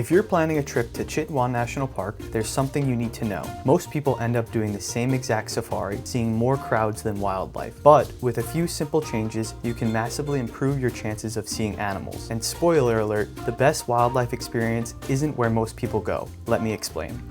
If you're planning a trip to Chitwan National Park, there's something you need to know. Most people end up doing the same exact safari, seeing more crowds than wildlife. But with a few simple changes, you can massively improve your chances of seeing animals. And spoiler alert, the best wildlife experience isn't where most people go. Let me explain.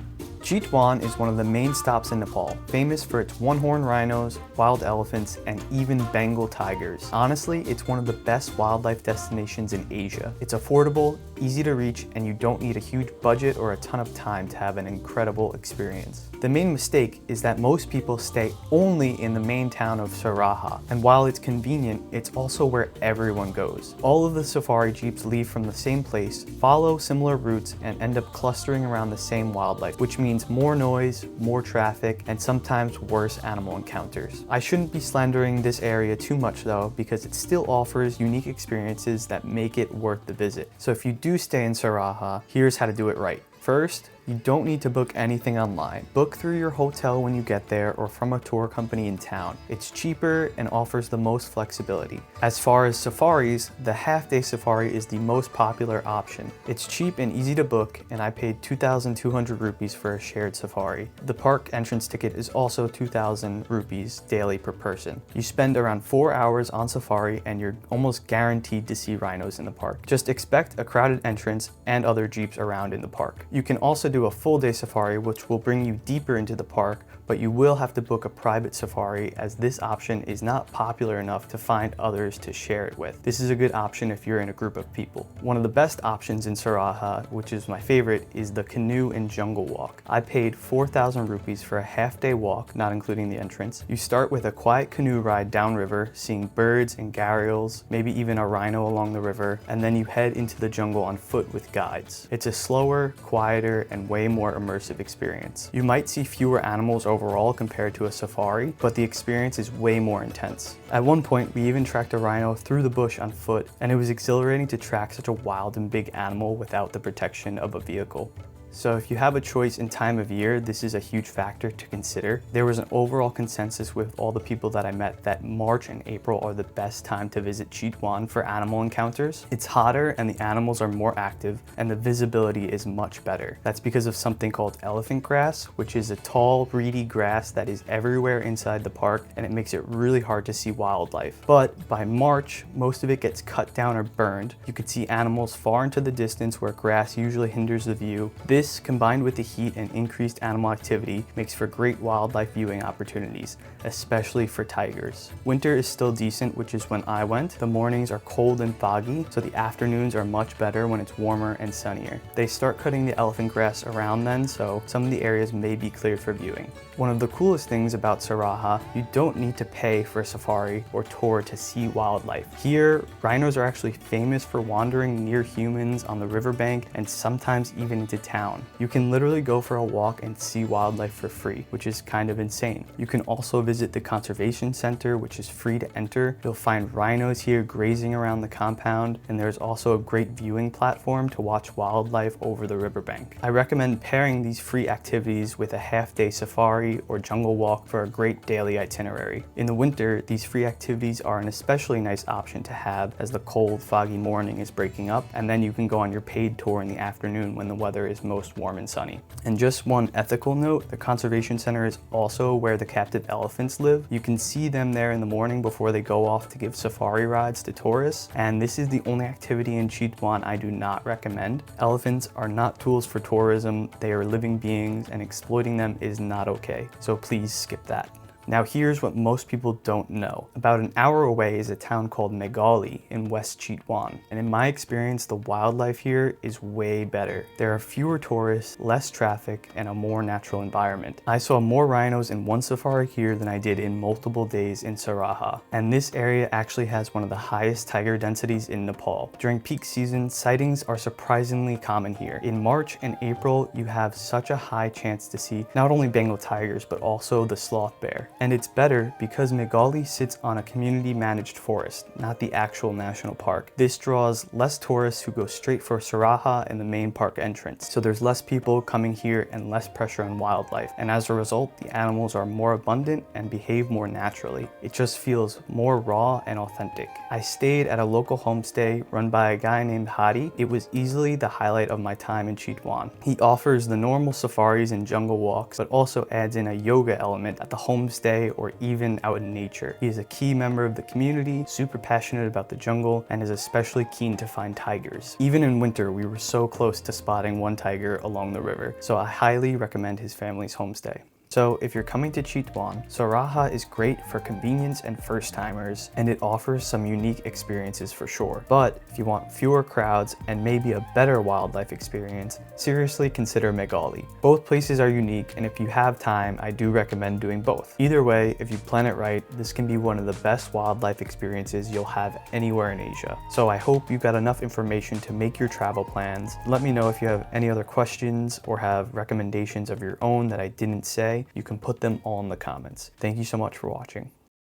Chitwan is one of the main stops in Nepal, famous for its one-horned rhinos, wild elephants, and even Bengal tigers. Honestly, it's one of the best wildlife destinations in Asia. It's affordable, easy to reach, and you don't need a huge budget or a ton of time to have an incredible experience. The main mistake is that most people stay only in the main town of Sauraha, and while it's convenient, it's also where everyone goes. All of the safari jeeps leave from the same place, follow similar routes, and end up clustering around the same wildlife, which means more noise, more traffic, and sometimes worse animal encounters. I shouldn't be slandering this area too much though, because it still offers unique experiences that make it worth the visit. So if you do stay in Sauraha, here's how to do it right. First, you don't need to book anything online. Book through your hotel when you get there or from a tour company in town. It's cheaper and offers the most flexibility. As far as safaris, the half-day safari is the most popular option. It's cheap and easy to book, and I paid 2,200 rupees for a shared safari. The park entrance ticket is also 2,000 rupees daily per person. You spend around 4 hours on safari and you're almost guaranteed to see rhinos in the park. Just expect a crowded entrance and other jeeps around in the park. You can also do a full day safari, which will bring you deeper into the park, but you will have to book a private safari as this option is not popular enough to find others to share it with. This is a good option if you're in a group of people. One of the best options in Sauraha, which is my favorite, is the canoe and jungle walk. I paid 4,000 rupees for a half-day walk, not including the entrance. You start with a quiet canoe ride downriver, seeing birds and gharials, maybe even a rhino along the river, and then you head into the jungle on foot with guides. It's a slower, quieter, and way more immersive experience. You might see fewer animals overall compared to a safari, but the experience is way more intense. At one point, we even tracked a rhino through the bush on foot, and it was exhilarating to track such a wild and big animal without the protection of a vehicle. So if you have a choice in time of year, this is a huge factor to consider. There was an overall consensus with all the people that I met that March and April are the best time to visit Chitwan for animal encounters. It's hotter and the animals are more active and the visibility is much better. That's because of something called elephant grass, which is a tall, reedy grass that is everywhere inside the park, and it makes it really hard to see wildlife. But by March, most of it gets cut down or burned. You could see animals far into the distance where grass usually hinders the view. This, combined with the heat and increased animal activity, makes for great wildlife viewing opportunities, especially for tigers. Winter is still decent, which is when I went. The mornings are cold and foggy, so the afternoons are much better when it's warmer and sunnier. They start cutting the elephant grass around then, so some of the areas may be cleared for viewing. One of the coolest things about Sauraha, you don't need to pay for a safari or tour to see wildlife. Here, rhinos are actually famous for wandering near humans on the riverbank and sometimes even into town. You can literally go for a walk and see wildlife for free, which is kind of insane. You can also visit the conservation center, which is free to enter. You'll find rhinos here grazing around the compound, and there's also a great viewing platform to watch wildlife over the riverbank. I recommend pairing these free activities with a half-day safari or jungle walk for a great daily itinerary. In the winter, these free activities are an especially nice option to have as the cold, foggy morning is breaking up, and then you can go on your paid tour in the afternoon when the weather is most warm and sunny. And just one ethical note, the conservation center is also where the captive elephants live. You can see them there in the morning before they go off to give safari rides to tourists, and this is the only activity in Chitwan I do not recommend. Elephants are not tools for tourism, they are living beings, and exploiting them is not okay. So please skip that. Now here's what most people don't know. About an hour away is a town called Meghauli in West Chitwan, and in my experience, the wildlife here is way better. There are fewer tourists, less traffic, and a more natural environment. I saw more rhinos in one safari here than I did in multiple days in Sauraha, and this area actually has one of the highest tiger densities in Nepal. During peak season, sightings are surprisingly common here. In March and April, you have such a high chance to see not only Bengal tigers, but also the sloth bear. And it's better because Meghauli sits on a community managed forest, not the actual national park. This draws less tourists who go straight for Sauraha and the main park entrance. So there's less people coming here and less pressure on wildlife. And as a result, the animals are more abundant and behave more naturally. It just feels more raw and authentic. I stayed at a local homestay run by a guy named Hadi. It was easily the highlight of my time in Chitwan. He offers the normal safaris and jungle walks, but also adds in a yoga element at the homestay or even out in nature. He is a key member of the community, super passionate about the jungle, and is especially keen to find tigers. Even in winter, we were so close to spotting one tiger along the river, so I highly recommend his family's homestay. So if you're coming to Chitwan, Sauraha is great for convenience and first-timers, and it offers some unique experiences for sure. But if you want fewer crowds and maybe a better wildlife experience, seriously consider Meghauli. Both places are unique, and if you have time, I do recommend doing both. Either way, if you plan it right, this can be one of the best wildlife experiences you'll have anywhere in Asia. So I hope you got enough information to make your travel plans. Let me know if you have any other questions or have recommendations of your own that I didn't say. You can put them all in the comments. Thank you so much for watching.